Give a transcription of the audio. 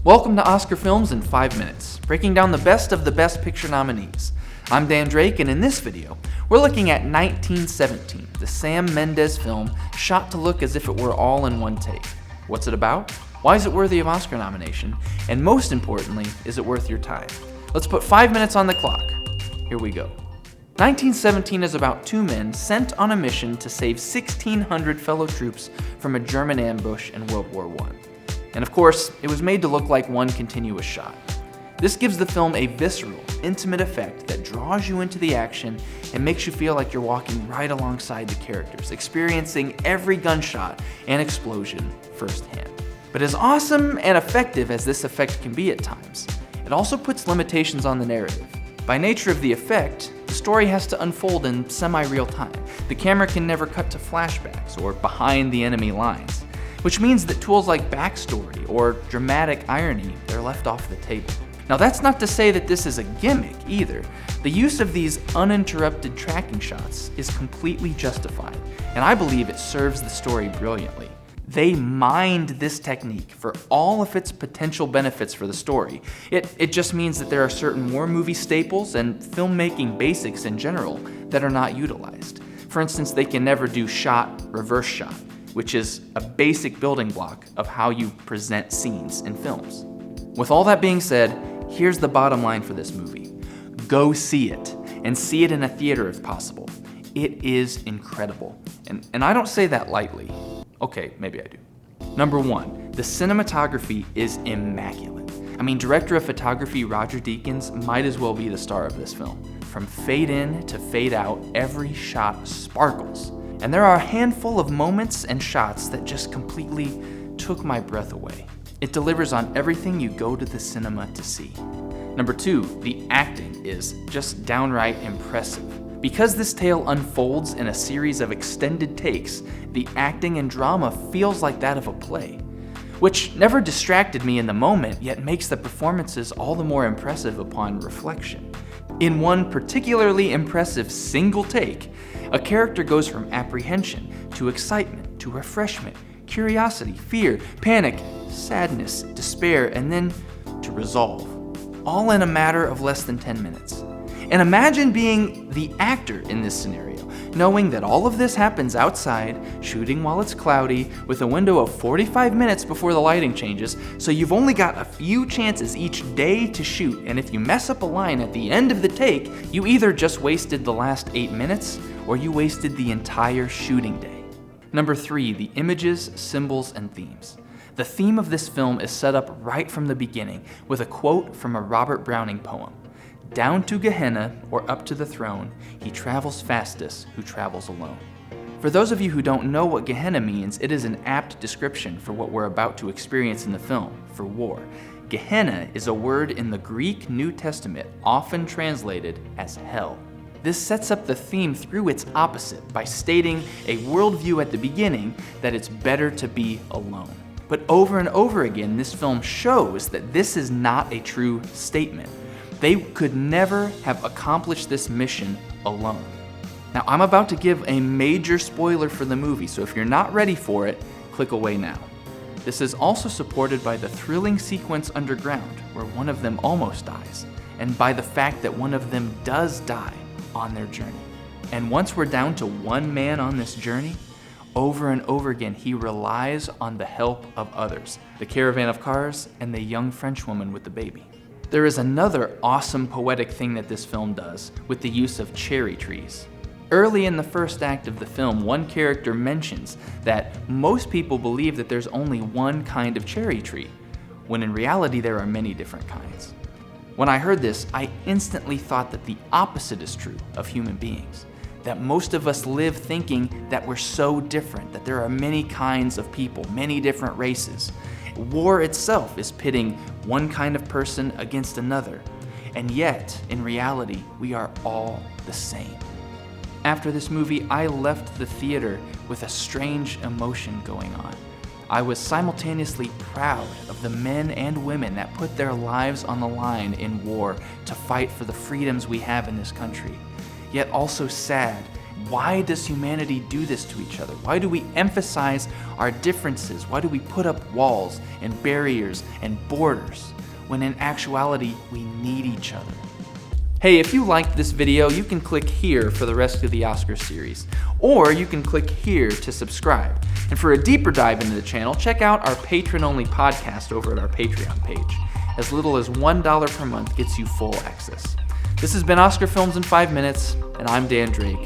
Welcome to Oscar Films in 5 minutes, breaking down the best of the Best Picture nominees. I'm Dan Drake, and in this video, we're looking at 1917, the Sam Mendes film shot to look as if it were all in one take. What's it about? Why is it worthy of Oscar nomination? And most importantly, is it worth your time? Let's put 5 minutes on the clock. Here we go. 1917 is about two men sent on a mission to save 1,600 fellow troops from a German ambush in World War I. And of course, it was made to look like one continuous shot. This gives the film a visceral, intimate effect that draws you into the action and makes you feel like you're walking right alongside the characters, experiencing every gunshot and explosion firsthand. But as awesome and effective as this effect can be at times, it also puts limitations on the narrative. By nature of the effect, the story has to unfold in semi-real time. The camera can never cut to flashbacks or behind the enemy lines, which means that tools like backstory or dramatic irony, they're left off the table. Now that's not to say that this is a gimmick either. The use of these uninterrupted tracking shots is completely justified, and I believe it serves the story brilliantly. They mined this technique for all of its potential benefits for the story. It just means that there are certain war movie staples and filmmaking basics in general that are not utilized. For instance, they can never do shot, reverse shot, which is a basic building block of how you present scenes in films. With all that being said, here's the bottom line for this movie. Go see it, and see it in a theater if possible. It is incredible, and I don't say that lightly. Okay, maybe I do. Number one, the cinematography is immaculate. I mean, director of photography Roger Deakins might as well be the star of this film. From fade in to fade out, every shot sparkles. And there are a handful of moments and shots that just completely took my breath away. It delivers on everything you go to the cinema to see. Number two, the acting is just downright impressive. Because this tale unfolds in a series of extended takes, the acting and drama feels like that of a play, which never distracted me in the moment, yet makes the performances all the more impressive upon reflection. In one particularly impressive single take, a character goes from apprehension to excitement to refreshment, curiosity, fear, panic, sadness, despair, and then to resolve, all in a matter of less than 10 minutes. And imagine being the actor in this scenario, knowing that all of this happens outside, shooting while it's cloudy, with a window of 45 minutes before the lighting changes, so you've only got a few chances each day to shoot, and if you mess up a line at the end of the take, you either just wasted the last 8 minutes, or you wasted the entire shooting day. Number three, the images, symbols, and themes. The theme of this film is set up right from the beginning with a quote from a Robert Browning poem. Down to Gehenna, or up to the throne, he travels fastest who travels alone. For those of you who don't know what Gehenna means, it is an apt description for what we're about to experience in the film, for war. Gehenna is a word in the Greek New Testament often translated as hell. This sets up the theme through its opposite by stating a worldview at the beginning that it's better to be alone. But over and over again, this film shows that this is not a true statement. They could never have accomplished this mission alone. Now, I'm about to give a major spoiler for the movie, so if you're not ready for it, click away now. This is also supported by the thrilling sequence underground, where one of them almost dies, and by the fact that one of them does die on their journey. And once we're down to one man on this journey, over and over again, he relies on the help of others, the caravan of cars and the young Frenchwoman with the baby. There is another awesome poetic thing that this film does with the use of cherry trees. Early in the first act of the film, one character mentions that most people believe that there's only one kind of cherry tree, when in reality there are many different kinds. When I heard this, I instantly thought that the opposite is true of human beings. That most of us live thinking that we're so different, that there are many kinds of people, many different races. War itself is pitting one kind of person against another, and yet, in reality, we are all the same. After this movie, I left the theater with a strange emotion going on. I was simultaneously proud of the men and women that put their lives on the line in war to fight for the freedoms we have in this country, yet also sad Why does humanity do this to each other? Why do we emphasize our differences? Why do we put up walls and barriers and borders when in actuality we need each other? Hey, if you liked this video, you can click here for the rest of the Oscar series, or you can click here to subscribe. And for a deeper dive into the channel, check out our patron-only podcast over at our Patreon page. As little as $1 per month gets you full access. This has been Oscar Films in 5 minutes, and I'm Dan Drake.